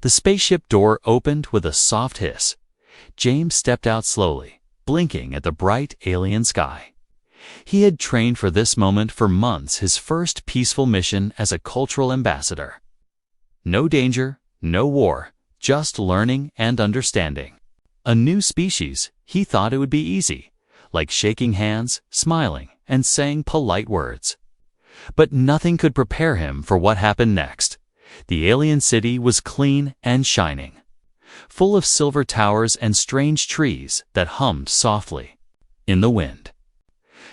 The spaceship door opened with a soft hiss. James stepped out slowly, blinking at the bright alien sky. He had trained for this moment for months, his first peaceful mission as a cultural ambassador. No danger, no war, just learning and understanding. A new species, he thought it would be easy, like shaking hands, smiling, and saying polite words. But nothing could prepare him for what happened next. The alien city was clean and shining, full of silver towers and strange trees that hummed softly in the wind.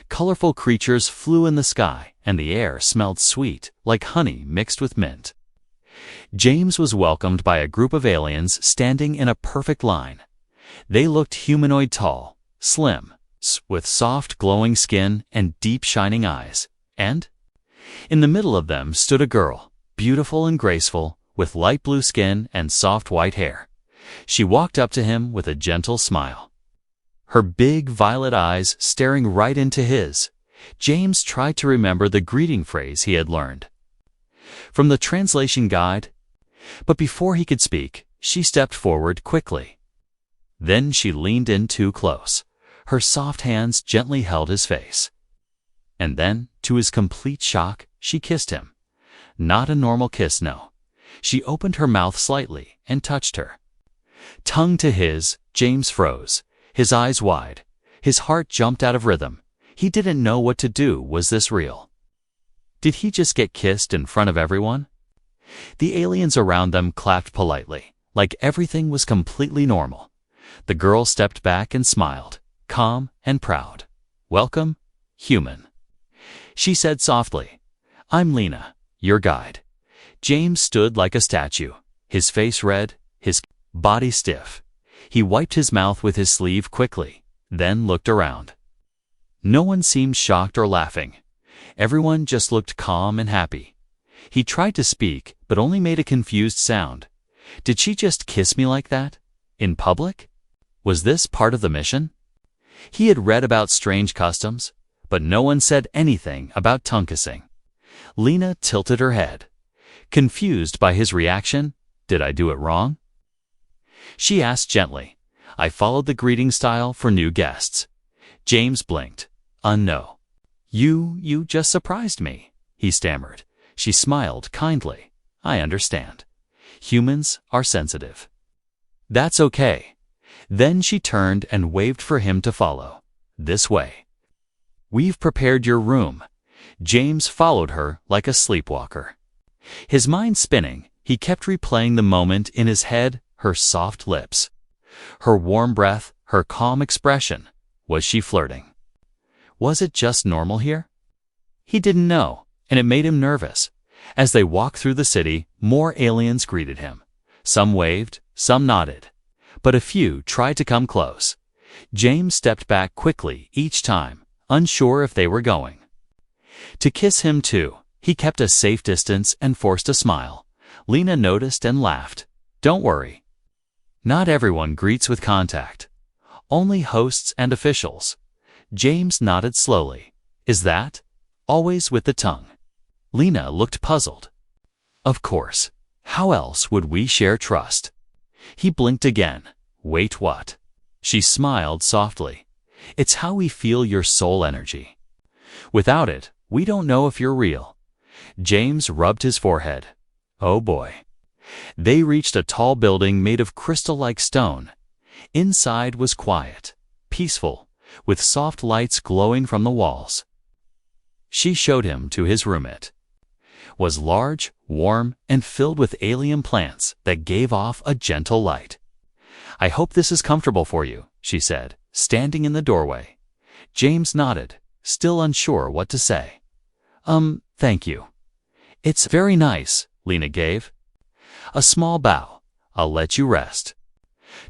Colorful creatures flew in the sky, and the air smelled sweet, like honey mixed with mint. James was welcomed by a group of aliens standing in a perfect line. They looked humanoid, tall, slim, with soft glowing skin and deep shining eyes. And in the middle of them stood a girl, beautiful and graceful, with light blue skin and soft white hair. She walked up to him with a gentle smile, her big violet eyes staring right into his. James tried to remember the greeting phrase he had learned from the translation guide, but before he could speak, she stepped forward quickly. Then she leaned in too close. Her soft hands gently held his face. And then, to his complete shock, she kissed him. Not a normal kiss, no. She opened her mouth slightly and touched her. Tongue to his, James froze, his eyes wide. His heart jumped out of rhythm. He didn't know what to do. Was this real? Did he just get kissed in front of everyone? The aliens around them clapped politely, like everything was completely normal. The girl stepped back and smiled, calm and proud. "Welcome, human," she said softly. "I'm Lena, your guide." James stood like a statue, his face red, his body stiff. He wiped his mouth with his sleeve quickly, then looked around. No one seemed shocked or laughing. Everyone just looked calm and happy. He tried to speak, but only made a confused sound. Did she just kiss me like that? In public? Was this part of the mission? He had read about strange customs, but no one said anything about tongue kissing. Lena tilted her head, confused by his reaction. "Did I do it wrong?" she asked gently. "I followed the greeting style for new guests." James blinked. No. You just surprised me," he stammered. She smiled kindly. "I understand. Humans are sensitive." "That's okay." Then she turned and waved for him to follow. "This way. We've prepared your room." James followed her like a sleepwalker. His mind spinning, he kept replaying the moment in his head, her soft lips, her warm breath, her calm expression. Was she flirting? Was it just normal here? He didn't know, and it made him nervous. As they walked through the city, more aliens greeted him. Some waved, some nodded, but a few tried to come close. James stepped back quickly each time, unsure if they were going to kiss him too. He kept a safe distance and forced a smile. Lena noticed and laughed. "Don't worry. Not everyone greets with contact. Only hosts and officials." James nodded slowly. "Is that always with the tongue?" Lena looked puzzled. "Of course. How else would we share trust?" He blinked again. "Wait, what?" She smiled softly. "It's how we feel your soul energy. Without it, we don't know if you're real." James rubbed his forehead. Oh boy. They reached a tall building made of crystal-like stone. Inside was quiet, peaceful, with soft lights glowing from the walls. She showed him to his room. It was large, warm, and filled with alien plants that gave off a gentle light. "I hope this is comfortable for you," she said, standing in the doorway. James nodded, still unsure what to say. Thank you. It's very nice," Lena gave a small bow. "I'll let you rest.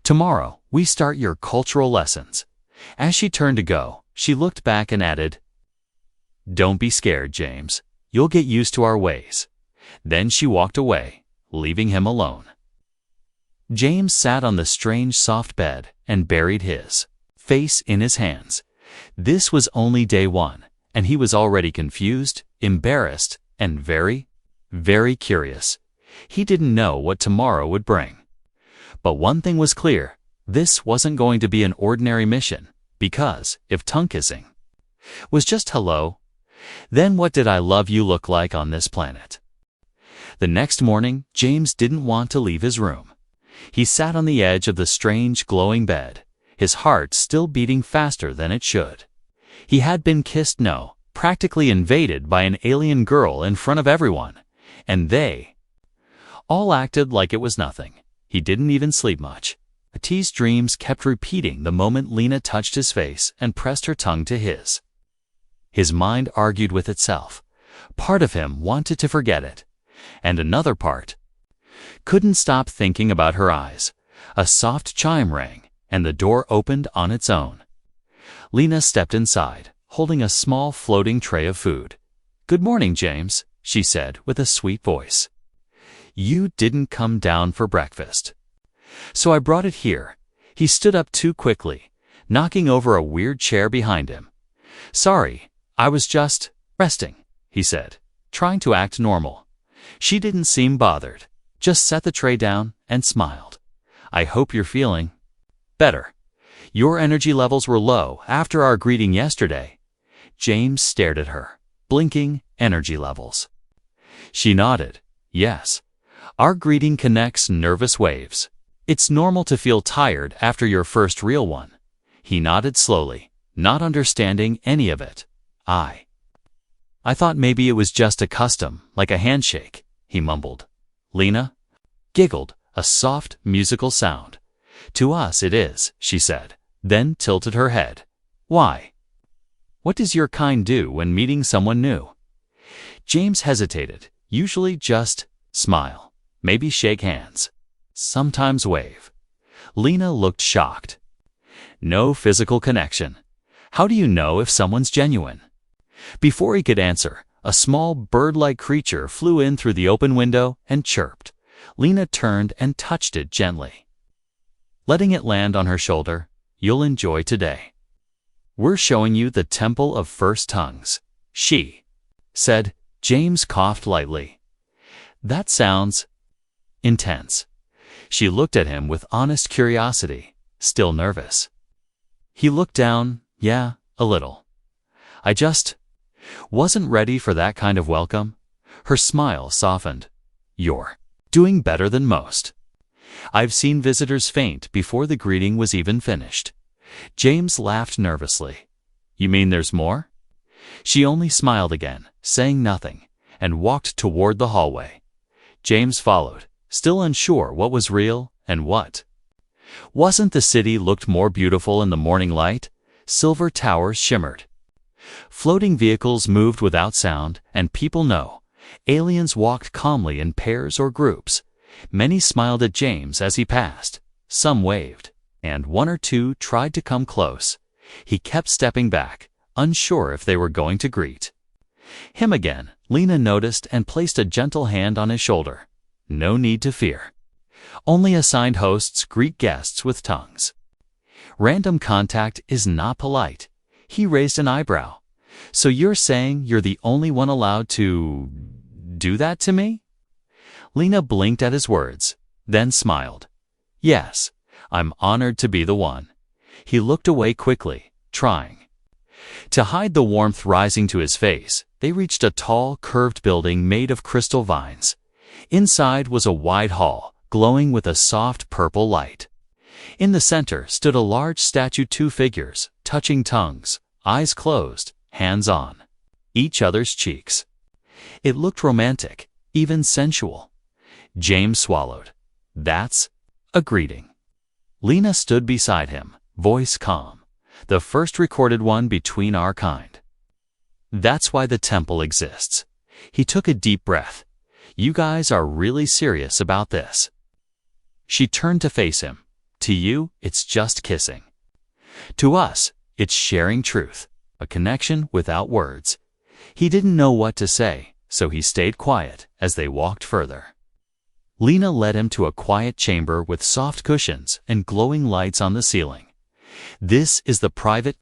Tomorrow, we start your cultural lessons." As she turned to go, she looked back and added, "Don't be scared, James. You'll get used to our ways." Then she walked away, leaving him alone. James sat on the strange soft bed and buried his face in his hands. This was only day one, and he was already confused, embarrassed, and very, very curious. He didn't know what tomorrow would bring. But one thing was clear, this wasn't going to be an ordinary mission, because if tongue kissing was just hello, then what did I love you look like on this planet? The next morning, James didn't want to leave his room. He sat on the edge of the strange, glowing bed, his heart still beating faster than it should. He had been kissed, no, practically invaded by an alien girl in front of everyone, and they all acted like it was nothing. He didn't even sleep much. Atti's dreams kept repeating the moment Lena touched his face and pressed her tongue to his. His mind argued with itself. Part of him wanted to forget it, and another part couldn't stop thinking about her eyes. A soft chime rang, and the door opened on its own. Lena stepped inside, holding a small floating tray of food. "Good morning, James," she said with a sweet voice. "You didn't come down for breakfast, so I brought it here." He stood up too quickly, knocking over a weird chair behind him. "Sorry, I was just resting," he said, trying to act normal. She didn't seem bothered, just set the tray down and smiled. "I hope you're feeling better. Your energy levels were low after our greeting yesterday." James stared at her, blinking. "Energy levels?" She nodded. "Yes. Our greeting connects nervous waves. It's normal to feel tired after your first real one." He nodded slowly, not understanding any of it. I thought maybe it was just a custom, like a handshake," he mumbled. Lena giggled, a soft, musical sound. "To us it is," she said, then tilted her head. "Why? What does your kind do when meeting someone new?" James hesitated. "Usually just smile, maybe shake hands, sometimes wave." Lena looked shocked. "No physical connection. How do you know if someone's genuine?" Before he could answer, a small bird-like creature flew in through the open window and chirped. Lena turned and touched it gently, letting it land on her shoulder. "You'll enjoy today. We're showing you the Temple of First Tongues," she said. James coughed lightly. "That sounds intense." She looked at him with honest curiosity, still nervous. He looked down. "Yeah, a little. I just wasn't ready for that kind of welcome." Her smile softened. "You're doing better than most. I've seen visitors faint before the greeting was even finished." James laughed nervously. "You mean there's more?" She only smiled again, saying nothing, and walked toward the hallway. James followed, still unsure what was real and what wasn't. The city looked more beautiful in the morning light. Silver towers shimmered. Floating vehicles moved without sound, and people no. Aliens walked calmly in pairs or groups. Many smiled at James as he passed. Some waved, and one or two tried to come close. He kept stepping back, unsure if they were going to greet him again. Lena noticed and placed a gentle hand on his shoulder. "No need to fear. Only assigned hosts greet guests with tongues. Random contact is not polite." He raised an eyebrow. "So you're saying you're the only one allowed to do that to me?" Lena blinked at his words, then smiled. "Yes, I'm honored to be the one." He looked away quickly, trying to hide the warmth rising to his face. They reached a tall, curved building made of crystal vines. Inside was a wide hall, glowing with a soft purple light. In the center stood a large statue, two figures, touching tongues, eyes closed, hands on each other's cheeks. It looked romantic, even sensual. James swallowed. "That's a greeting." Lena stood beside him, voice calm. "The first recorded one between our kind. That's why the temple exists." He took a deep breath. "You guys are really serious about this?" She turned to face him. "To you, it's just kissing. To us, it's sharing truth, a connection without words." He didn't know what to say, so he stayed quiet as they walked further. Lena led him to a quiet chamber with soft cushions and glowing lights on the ceiling. "This is the private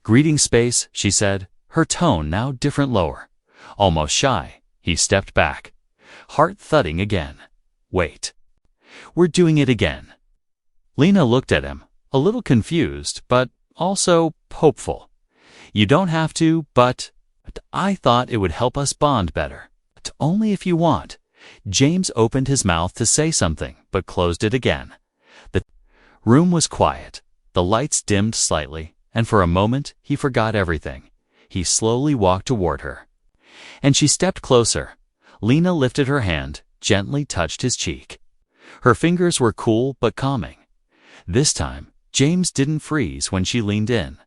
greeting space," she said, her tone now different, lower, almost shy. He stepped back. Heart thudding again. Wait. We're doing it again. Lena looked at him, a little confused, but also hopeful. You don't have to, but I thought it would help us bond better. Only if you want. James opened his mouth to say something, but closed it again. The room was quiet. The lights dimmed slightly, and for a moment he forgot everything. He slowly walked toward her. And she stepped closer. Lena lifted her hand, gently touched his cheek. Her fingers were cool but calming. This time, James didn't freeze when she leaned in.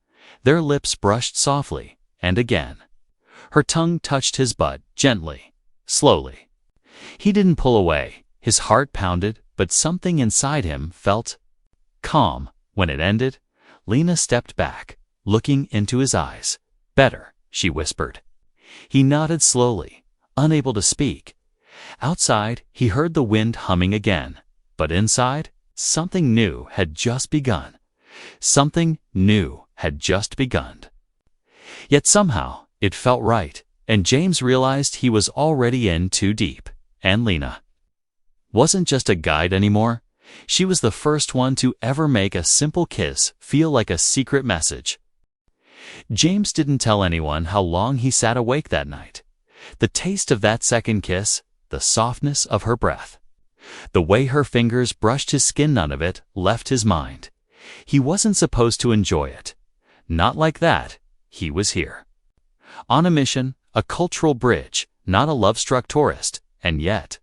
Their lips brushed softly, and again. Her tongue touched his butt, gently, slowly. He didn't pull away. His heart pounded, but something inside him felt calm. When it ended, Lena stepped back, looking into his eyes. Better, she whispered. He nodded slowly, unable to speak. Outside, he heard the wind humming again, but inside, something new had just begun. Something new had just begun. Yet somehow, it felt right, and James realized he was already in too deep. And Lena wasn't just a guide anymore. She was the first one to ever make a simple kiss feel like a secret message. James didn't tell anyone how long he sat awake that night. The taste of that second kiss, the softness of her breath, the way her fingers brushed his skin, none of it left his mind. He wasn't supposed to enjoy it. Not like that. He was here. On a mission, a cultural bridge, not a love-struck tourist. And yet,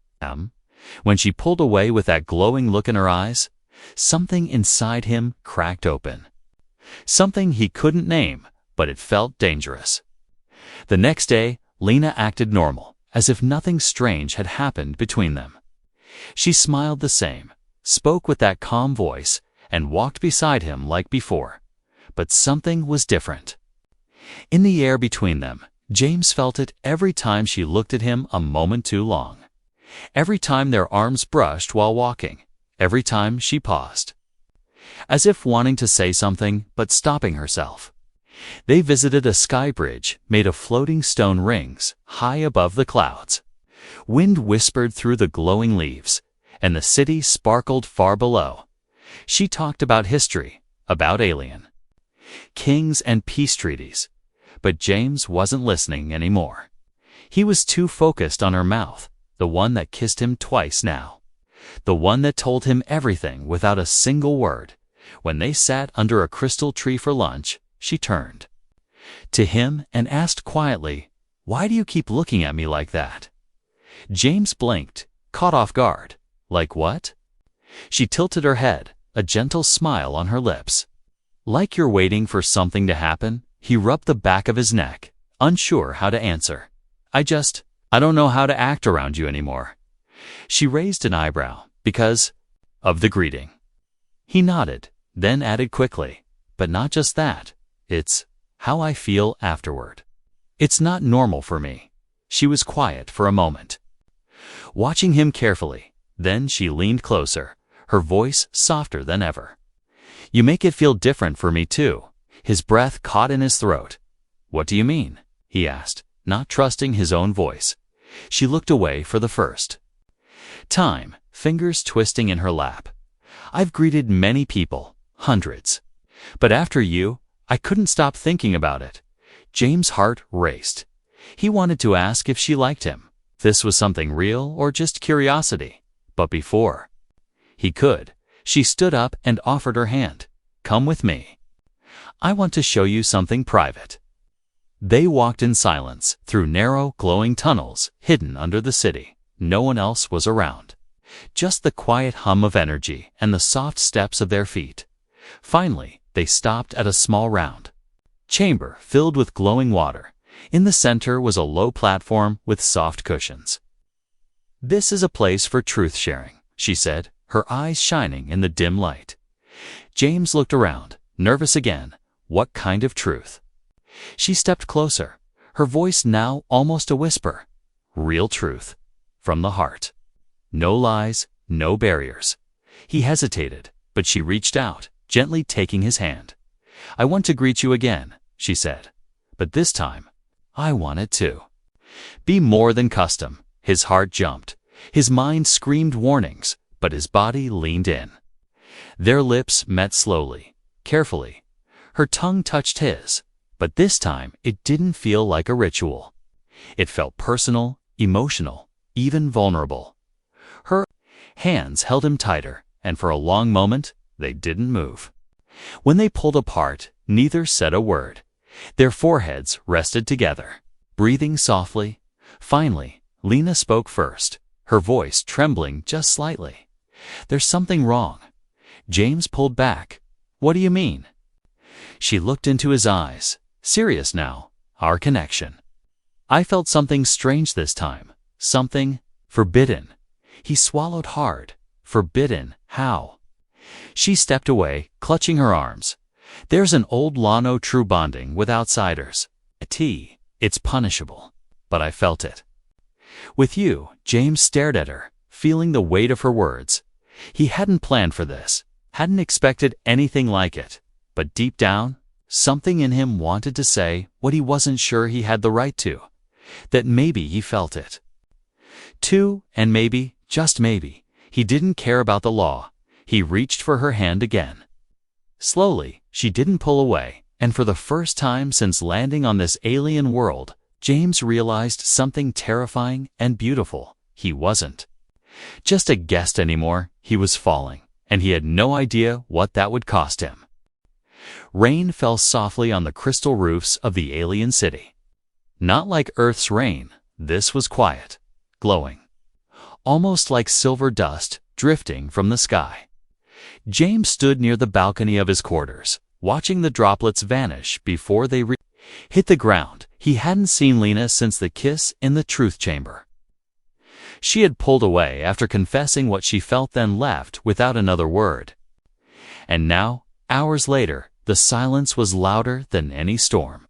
when she pulled away with that glowing look in her eyes, something inside him cracked open. Something he couldn't name, but it felt dangerous. The next day, Lena acted normal, as if nothing strange had happened between them. She smiled the same, spoke with that calm voice, and walked beside him like before. But something was different. In the air between them, James felt it every time she looked at him a moment too long. Every time their arms brushed while walking. Every time she paused. As if wanting to say something, but stopping herself. They visited a sky bridge made of floating stone rings, high above the clouds. Wind whispered through the glowing leaves, and the city sparkled far below. She talked about history, about alien kings and peace treaties. But James wasn't listening anymore. He was too focused on her mouth, the one that kissed him twice now. The one that told him everything without a single word. When they sat under a crystal tree for lunch, she turned to him and asked quietly, "Why do you keep looking at me like that?" James blinked, caught off guard. Like what? She tilted her head, a gentle smile on her lips. Like you're waiting for something to happen. He rubbed the back of his neck, unsure how to answer. I don't know how to act around you anymore. She raised an eyebrow, because of the greeting. He nodded, then added quickly, but not just that. It's how I feel afterward. It's not normal for me. She was quiet for a moment, watching him carefully. Then she leaned closer, her voice softer than ever. You make it feel different for me too. His breath caught in his throat. What do you mean? He asked, not trusting his own voice. She looked away for the first time, fingers twisting in her lap. I've greeted many people, hundreds. But after you, I couldn't stop thinking about it. James' heart raced. He wanted to ask if she liked him. This was something real or just curiosity. But before he could, she stood up and offered her hand. Come with me. I want to show you something private. They walked in silence through narrow, glowing tunnels hidden under the city. No one else was around. Just the quiet hum of energy and the soft steps of their feet. Finally, they stopped at a small round chamber filled with glowing water. In the center was a low platform with soft cushions. This is a place for truth sharing, she said, her eyes shining in the dim light. James looked around, nervous again. What kind of truth? She stepped closer, her voice now almost a whisper. Real truth. From the heart. No lies, no barriers. He hesitated, but she reached out, gently taking his hand. I want to greet you again, she said. But this time, I want it to be more than custom. His heart jumped. His mind screamed warnings, but his body leaned in. Their lips met slowly, carefully. Her tongue touched his, but this time it didn't feel like a ritual. It felt personal, emotional, even vulnerable. Her hands held him tighter, and for a long moment, they didn't move. When they pulled apart, neither said a word. Their foreheads rested together, breathing softly. Finally, Lena spoke first, her voice trembling just slightly. "There's something wrong." James pulled back. "What do you mean?" She looked into his eyes, serious now. "Our connection. I felt something strange this time, something forbidden." He swallowed hard. "Forbidden? How?" She stepped away, clutching her arms. "There's an old law, no true bonding with outsiders. It's punishable. But I felt it. With you." James stared at her, feeling the weight of her words. He hadn't planned for this, hadn't expected anything like it. But deep down, something in him wanted to say what he wasn't sure he had the right to. That maybe he felt it. Too, and maybe, just maybe, he didn't care about the law. He reached for her hand again. Slowly, she didn't pull away, and for the first time since landing on this alien world, James realized something terrifying and beautiful. He wasn't just a guest anymore. He was falling, and he had no idea what that would cost him. Rain fell softly on the crystal roofs of the alien city. Not like Earth's rain, this was quiet, glowing, almost like silver dust drifting from the sky. James stood near the balcony of his quarters, watching the droplets vanish before they hit the ground. He hadn't seen Lena since the kiss in the truth chamber. She had pulled away after confessing what she felt, then left without another word. And now, hours later, the silence was louder than any storm.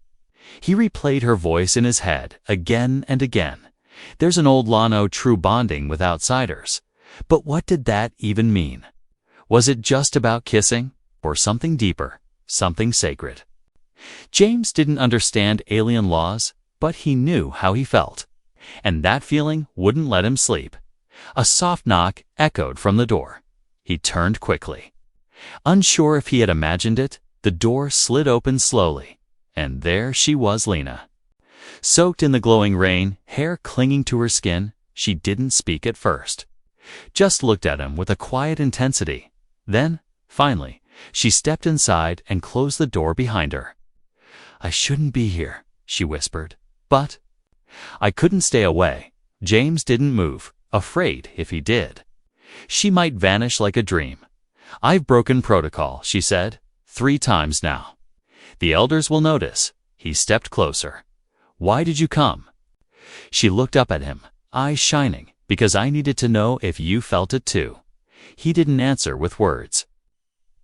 He replayed her voice in his head again and again. "There's an old law, no true bonding with outsiders." But what did that even mean? Was it just about kissing, or something deeper, something sacred? James didn't understand alien laws, but he knew how he felt. And that feeling wouldn't let him sleep. A soft knock echoed from the door. He turned quickly. Unsure if he had imagined it, the door slid open slowly, and there she was, Lena. Soaked in the glowing rain, hair clinging to her skin, she didn't speak at first. Just looked at him with a quiet intensity. Then, finally, she stepped inside and closed the door behind her. "I shouldn't be here," she whispered, "but I couldn't stay away." James didn't move, afraid if he did, she might vanish like a dream. "I've broken protocol," she said, 3 times now. "The elders will notice." He stepped closer. "Why did you come?" She looked up at him, eyes shining. "Because I needed to know if you felt it too." He didn't answer with words.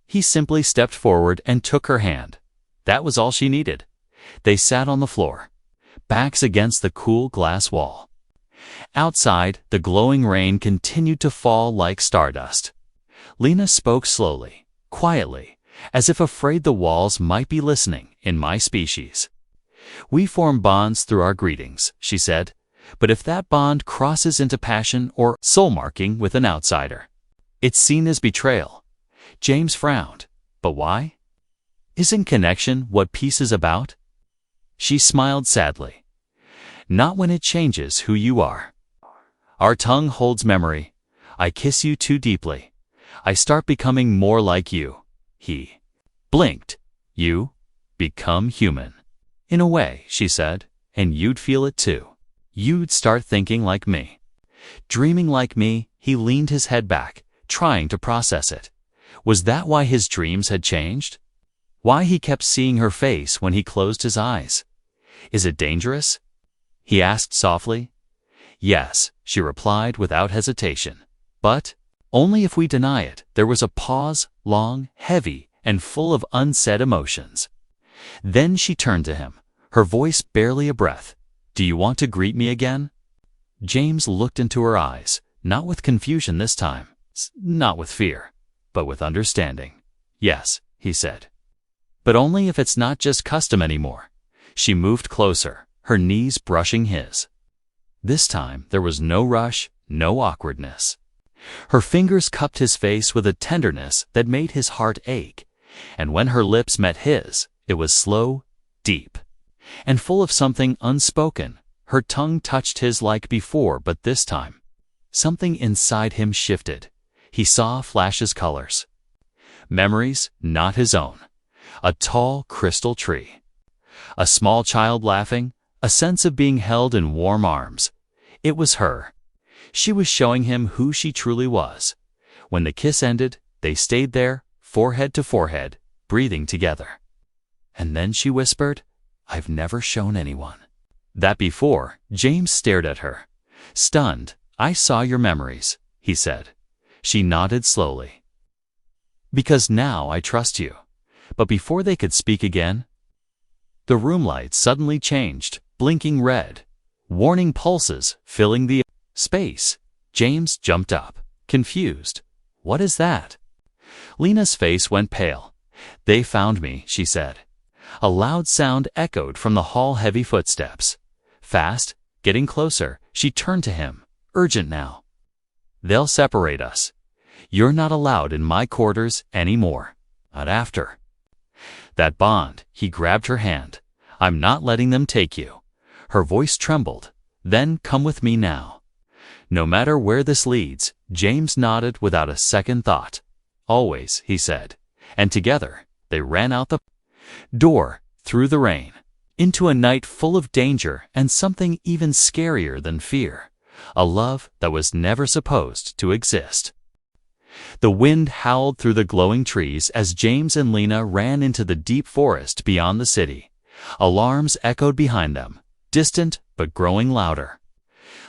He simply stepped forward and took her hand. That was all she needed. They sat on the floor, backs against the cool glass wall. Outside, the glowing rain continued to fall like stardust. Lena spoke slowly, quietly, as if afraid the walls might be listening. "In my species, we form bonds through our greetings," she said. "But if that bond crosses into passion or soul-marking with an outsider, it's seen as betrayal." James frowned. "But why? Isn't connection what peace is about?" She smiled sadly. "Not when it changes who you are. Our tongue holds memory. I kiss you too deeply. I start becoming more like you." He blinked. "You become human." "In a way," she said, "and you'd feel it too. You'd start thinking like me, dreaming like me." He leaned his head back, trying to process it. Was that why his dreams had changed? Why he kept seeing her face when he closed his eyes? "Is it dangerous?" he asked softly. "Yes," she replied without hesitation. "But only if we deny it." There was a pause, long, heavy, and full of unsaid emotions. Then she turned to him, her voice barely a breath. "Do you want to greet me again?" James looked into her eyes, not with confusion this time, not with fear, but with understanding. "Yes," he said. "But only if it's not just custom anymore." She moved closer, her knees brushing his. This time there was no rush, no awkwardness. Her fingers cupped his face with a tenderness that made his heart ache, and when her lips met his, it was slow, deep, and full of something unspoken. Her tongue touched his like before, but this time, something inside him shifted. He saw flashes, colors. Memories not his own. A tall crystal tree. A small child laughing, a sense of being held in warm arms. It was her. She was showing him who she truly was. When the kiss ended, they stayed there, forehead to forehead, breathing together. And then she whispered, "I've never shown anyone that before." James stared at her. Stunned. "I saw your memories," he said. She nodded slowly. "Because now I trust you." But before they could speak again, the room light suddenly changed, blinking red. Warning pulses filling the space. James jumped up, confused. "What is that?" Lena's face went pale. "They found me," she said. A loud sound echoed from the hall, heavy footsteps. Fast, getting closer, she turned to him. "Urgent now. They'll separate us. You're not allowed in my quarters anymore. Not after that bond." He grabbed her hand. "I'm not letting them take you." Her voice trembled. "Then come with me now. No matter where this leads." James nodded without a second thought. "Always," he said. And together, they ran out the door, through the rain, into a night full of danger and something even scarier than fear. A love that was never supposed to exist. The wind howled through the glowing trees as James and Lena ran into the deep forest beyond the city. Alarms echoed behind them, distant but growing louder.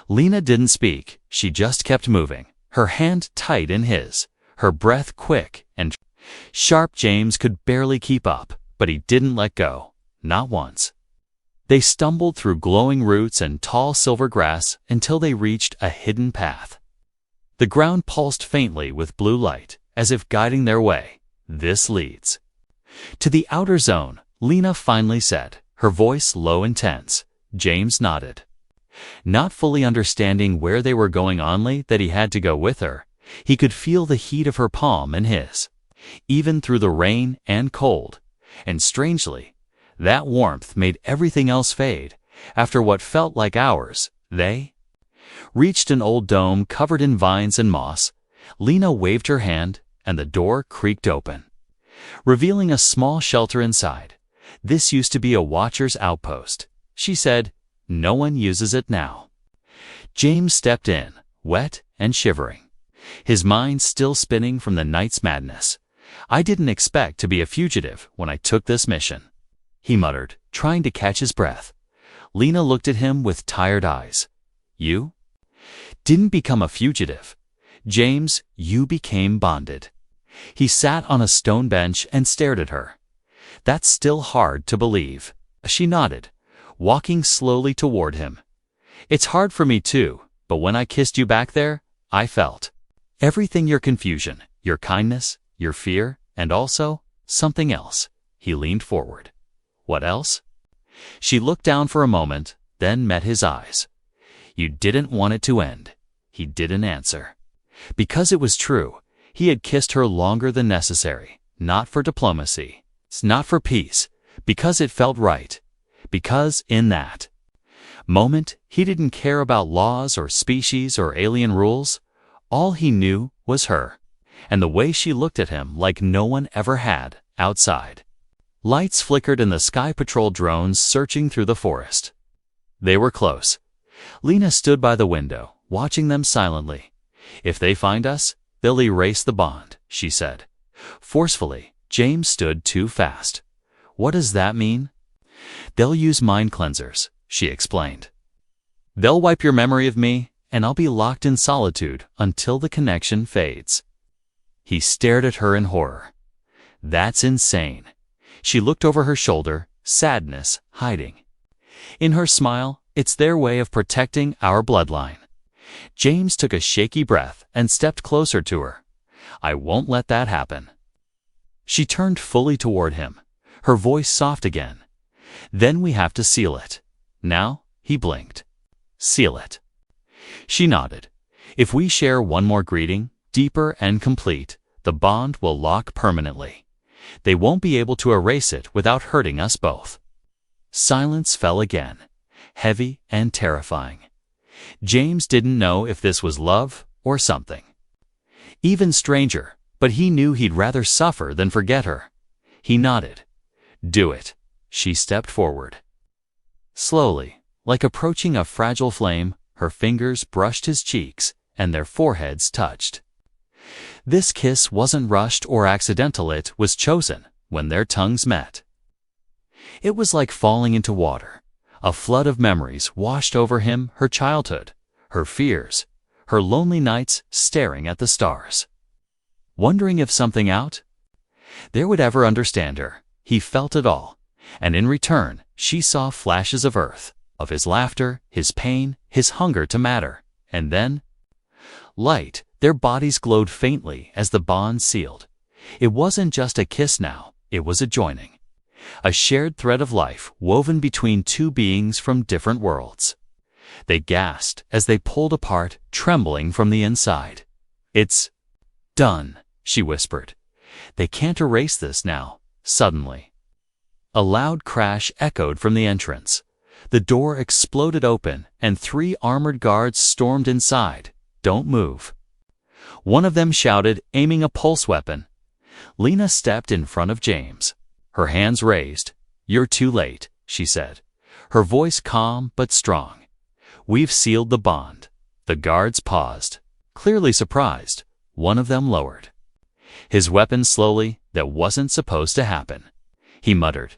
Lena didn't speak, she just kept moving, her hand tight in his, her breath quick and sharp. James could barely keep up, but he didn't let go, not once. They stumbled through glowing roots and tall silver grass until they reached a hidden path. The ground pulsed faintly with blue light, as if guiding their way. "This leads to the outer zone," Lena finally said, her voice low and tense. James nodded, not fully understanding where they were going, only that he had to go with her. He could feel the heat of her palm in his, even through the rain and cold. And strangely, that warmth made everything else fade. After what felt like hours, they reached an old dome covered in vines and moss. Lena waved her hand, and the door creaked open, revealing a small shelter inside. "This used to be a watcher's outpost," she said. "No one uses it now." James stepped in, wet and shivering, his mind still spinning from the night's madness. "I didn't expect to be a fugitive when I took this mission," he muttered, trying to catch his breath. Lena looked at him with tired eyes. "You didn't become a fugitive, James, you became bonded." He sat on a stone bench and stared at her. "That's still hard to believe." She nodded, walking slowly toward him. "It's hard for me too, but when I kissed you back there, I felt everything: your confusion, your kindness, your fear, and also something else." He leaned forward. "What else?" She looked down for a moment, then met his eyes. "You didn't want it to end." He didn't answer. Because it was true. He had kissed her longer than necessary, not for diplomacy, not for peace, because it felt right. Because in that moment, he didn't care about laws or species or alien rules. All he knew was her, and the way she looked at him like no one ever had. Outside, lights flickered in the sky, patrol drones searching through the forest. They were close. Lena stood by the window, watching them silently. "If they find us, they'll erase the bond," she said forcefully. James stood too fast. "What does that mean?" "They'll use mind cleansers," she explained. "They'll wipe your memory of me, and I'll be locked in solitude until the connection fades." He stared at her in horror. "That's insane." She looked over her shoulder, sadness hiding in her smile. "It's their way of protecting our bloodline." James took a shaky breath and stepped closer to her. "I won't let that happen." She turned fully toward him, her voice soft again. "Then we have to seal it." "Now?" He blinked. "Seal it." She nodded. If we share one more greeting, deeper and complete, the bond will lock permanently. They won't be able to erase it without hurting us both." Silence fell again, heavy and terrifying. James didn't know if this was love or something even stranger, but he knew he'd rather suffer than forget her. He nodded. "Do it." She stepped forward. Slowly, like approaching a fragile flame, her fingers brushed his cheeks, and their foreheads touched. This kiss wasn't rushed or accidental, it was chosen when their tongues met. It was like falling into water. A flood of memories washed over him, her childhood, her fears, her lonely nights staring at the stars. Wondering if something out there would ever understand her. He felt it all, and in return, she saw flashes of Earth, of his laughter, his pain, his hunger to matter, and then light. Their bodies glowed faintly as the bond sealed. It wasn't just a kiss now, it was a joining. A shared thread of life woven between two beings from different worlds. They gasped as they pulled apart, trembling from the inside. "It's done," she whispered. "They can't erase this now." Suddenly, a loud crash echoed from the entrance. The door exploded open, and 3 armored guards stormed inside. "Don't move," one of them shouted, aiming a pulse weapon. Lena stepped in front of James, her hands raised. "You're too late," she said, her voice calm but strong. "We've sealed the bond." The guards paused, clearly surprised. One of them lowered his weapon slowly. "That wasn't supposed to happen," he muttered.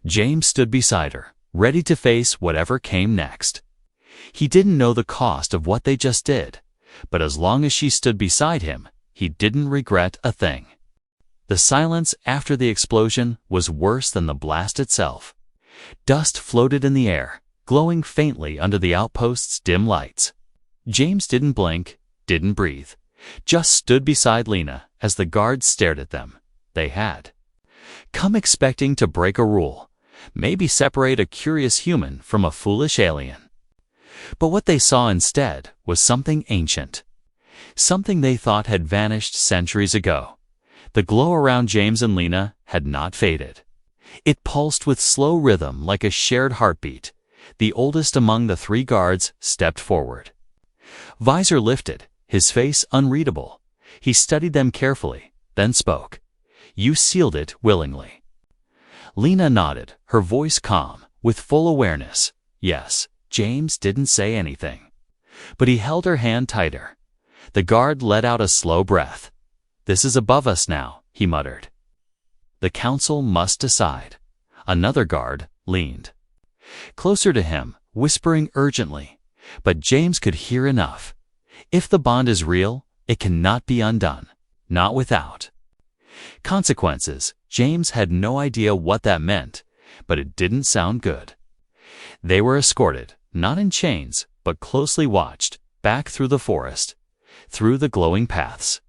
James stood beside her, ready to face whatever came next. He didn't know the cost of what they just did, but as long as she stood beside him, he didn't regret a thing. The silence after the explosion was worse than the blast itself. Dust floated in the air, glowing faintly under the outpost's dim lights. James didn't blink, didn't breathe, just stood beside Lena as the guards stared at them. They had come expecting to break a rule, maybe separate a curious human from a foolish alien. But what they saw instead was something ancient, something they thought had vanished centuries ago. The glow around James and Lena had not faded. It pulsed with slow rhythm like a shared heartbeat. The oldest among the 3 guards stepped forward. Visor lifted, his face unreadable. He studied them carefully, then spoke. "You sealed it willingly." Lena nodded, her voice calm, with full awareness. "Yes." James didn't say anything, but he held her hand tighter. The guard let out a slow breath. "This is above us now," he muttered. "The council must decide." Another guard leaned closer to him, whispering urgently, but James could hear enough. "If the bond is real, it cannot be undone, not without consequences." James had no idea what that meant, but it didn't sound good. They were escorted, not in chains, but closely watched, back through the forest, through the glowing paths.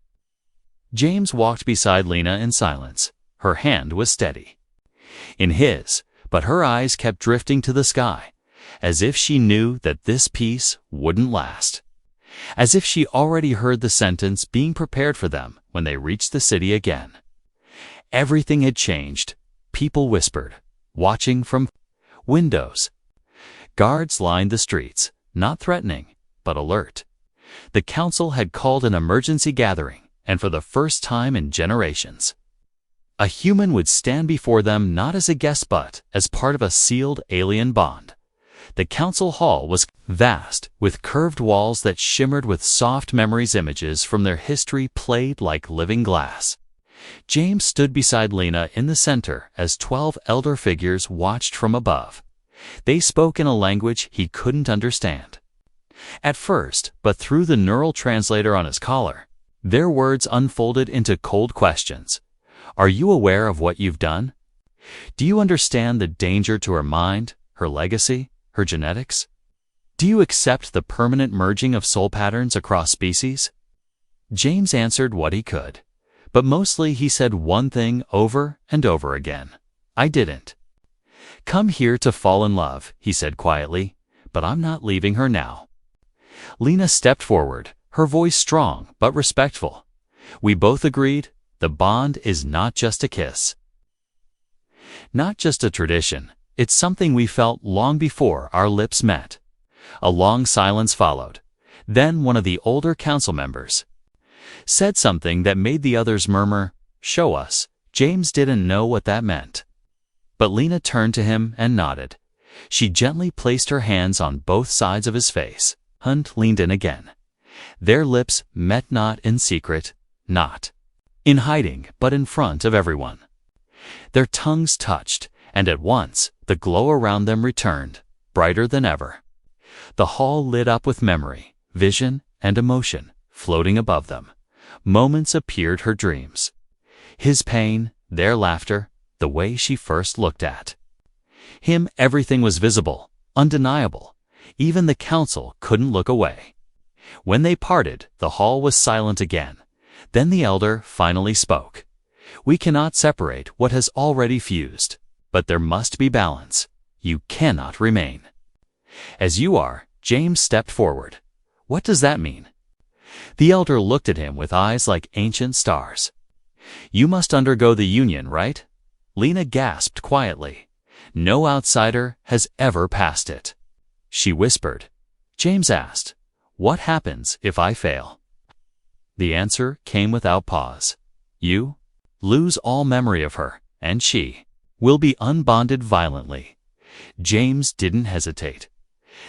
James walked beside Lena in silence. Her hand was steady in his, but her eyes kept drifting to the sky, as if she knew that this peace wouldn't last. As if she already heard the sentence being prepared for them when they reached the city again. Everything had changed. People whispered, watching from windows. Guards lined the streets, not threatening, but alert. The council had called an emergency gathering, and for the first time in generations, a human would stand before them not as a guest but as part of a sealed alien bond. The council hall was vast, with curved walls that shimmered with soft memories. Images from their history played like living glass. James stood beside Lena in the center as 12 elder figures watched from above. They spoke in a language he couldn't understand at first, but through the neural translator on his collar, their words unfolded into cold questions. "Are you aware of what you've done? Do you understand the danger to her mind, her legacy, her genetics? Do you accept the permanent merging of soul patterns across species?" James answered what he could, but mostly he said one thing over and over again. "I didn't come here to fall in love," he said quietly, "but I'm not leaving her now." Lena stepped forward, her voice strong but respectful. We both agreed the bond is not just a kiss. Not just a tradition, it's something we felt long before our lips met. A long silence followed. Then one of the older council members said something that made the others murmur, "Show us." James didn't know what that meant. But Lena turned to him and nodded. She gently placed her hands on both sides of his face. Hunt leaned in again. Their lips met, not in secret, not in hiding, but in front of everyone. Their tongues touched, and at once the glow around them returned, brighter than ever. The hall lit up with memory, vision, and emotion floating above them. Moments appeared her dreams. His pain, their laughter, the way she first looked at him, everything was visible, undeniable. Even the council couldn't look away. When they parted, the hall was silent again. Then the elder finally spoke. "We cannot separate what has already fused, but there must be balance. You cannot remain as you are." James stepped forward. "What does that mean?" The elder looked at him with eyes like ancient stars. "You must undergo the union, right?" Lena gasped quietly. "No outsider has ever passed it," she whispered. James asked, "What happens if I fail?" The answer came without pause. "You lose all memory of her, and she will be unbonded violently." James didn't hesitate.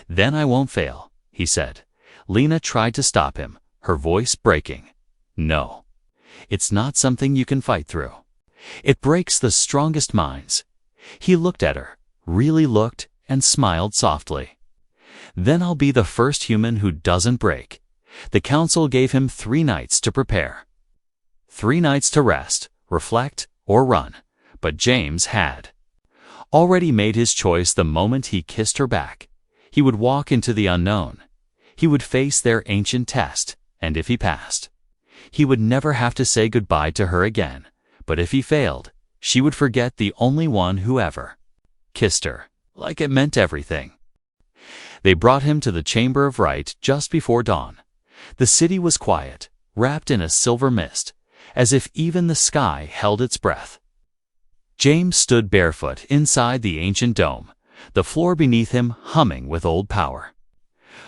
"Then I won't fail," he said. Lena tried to stop him, her voice breaking. "No. It's not something you can fight through. It breaks the strongest minds." He looked at her, really looked, and smiled softly. "Then I'll be the first human who doesn't break." The council gave him 3 nights to prepare. 3 nights to rest, reflect, or run. But James had already made his choice the moment he kissed her back. He would walk into the unknown. He would face their ancient test, and if he passed, he would never have to say goodbye to her again. But if he failed, she would forget the only one who ever kissed her, like it meant everything. They brought him to the Chamber of Right just before dawn. The city was quiet, wrapped in a silver mist, as if even the sky held its breath. James stood barefoot inside the ancient dome, the floor beneath him humming with old power.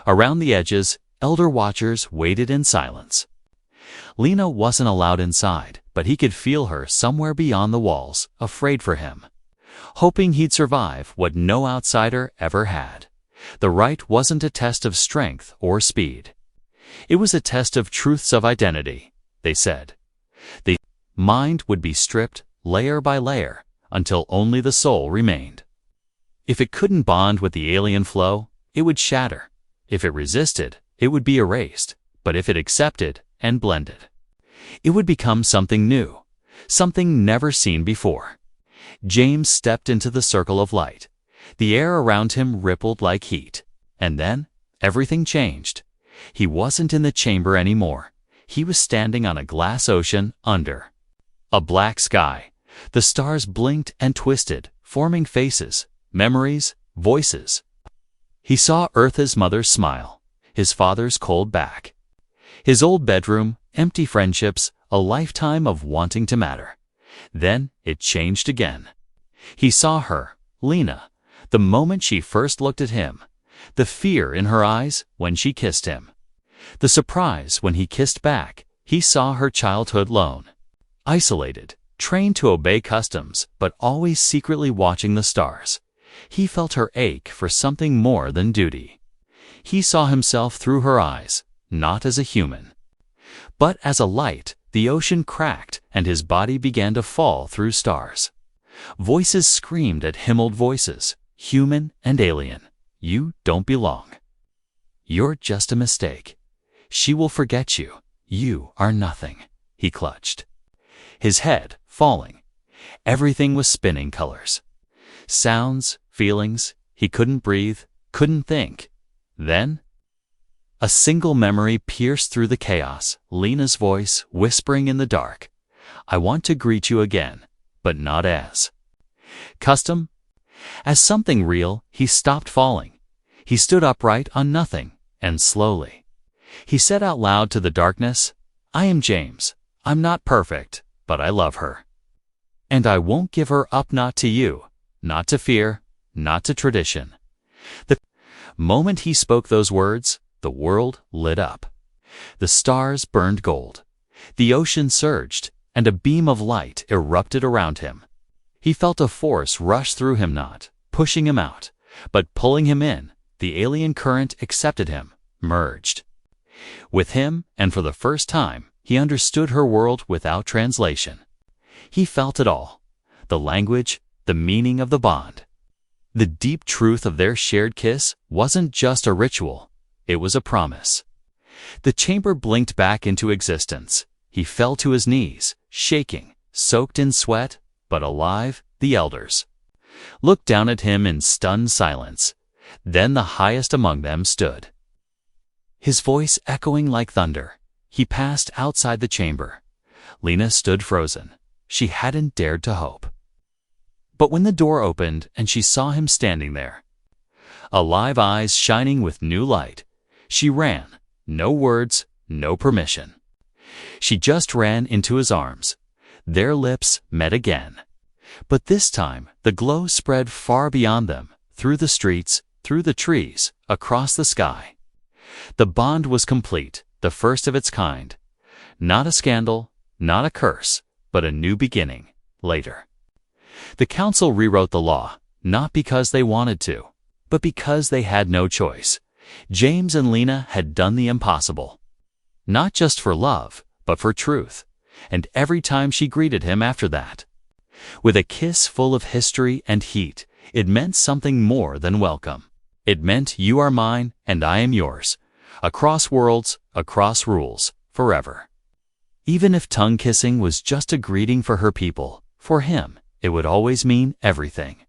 Around the edges, elder watchers waited in silence. Lena wasn't allowed inside, but he could feel her somewhere beyond the walls, afraid for him, hoping he'd survive what no outsider ever had. The rite wasn't a test of strength or speed. It was a test of truths of identity, they said. The mind would be stripped layer by layer until only the soul remained. If it couldn't bond with the alien flow, it would shatter. If it resisted, it would be erased. But if it accepted and blended, it would become something new, something never seen before. James stepped into the circle of light. The air around him rippled like heat. And then, everything changed. He wasn't in the chamber anymore. He was standing on a glass ocean under a black sky. The stars blinked and twisted, forming faces, memories, voices. He saw Earth's mother's smile, his father's cold back, his old bedroom, empty friendships, a lifetime of wanting to matter. Then it changed again. He saw her, Lena, the moment she first looked at him, the fear in her eyes when she kissed him, the surprise when he kissed back. He saw her childhood lone, isolated, trained to obey customs, but always secretly watching the stars. He felt her ache for something more than duty. He saw himself through her eyes, not as a human, but as a light. The ocean cracked, and his body began to fall through stars. Voices screamed at him, old voices, human and alien. You don't belong. You're just a mistake. She will forget you. You are nothing. He clutched, his head falling. Everything was spinning colors, sounds, feelings. He couldn't breathe, couldn't think. Then a single memory pierced through the chaos, Lena's voice whispering in the dark. I want to greet you again, but not as custom, as something real. He stopped falling. He stood upright on nothing, and slowly, He said out loud to the darkness, "I am James. I'm not perfect, but I love her. And I won't give her up, not to you, not to fear, not to tradition." The moment he spoke those words, the world lit up. The stars burned gold. The ocean surged, and a beam of light erupted around him. He felt a force rush through him, not pushing him out, but pulling him in. The alien current accepted him, merged with him, and for the first time, he understood her world without translation. He felt it all: the language, the meaning of the bond. The deep truth of their shared kiss wasn't just a ritual, it was a promise. The chamber blinked back into existence. He fell to his knees, shaking, soaked in sweat, but alive. The elders looked down at him in stunned silence. Then the highest among them stood, his voice echoing like thunder. He passed outside the chamber. Lena stood frozen. She hadn't dared to hope. But when the door opened and she saw him standing there, alive, eyes shining with new light, she ran. No words, no permission. She just ran into his arms. Their lips met again. But this time, the glow spread far beyond them, through the streets, through the trees, across the sky. The bond was complete, the first of its kind. Not a scandal, not a curse, but a new beginning. Later, the council rewrote the law, not because they wanted to, but because they had no choice. James and Lena had done the impossible. Not just for love, but for truth. And every time she greeted him after that, with a kiss full of history and heat, it meant something more than welcome. It meant you are mine and I am yours. Across worlds, across rules, forever. Even if tongue kissing was just a greeting for her people, for him, it would always mean everything.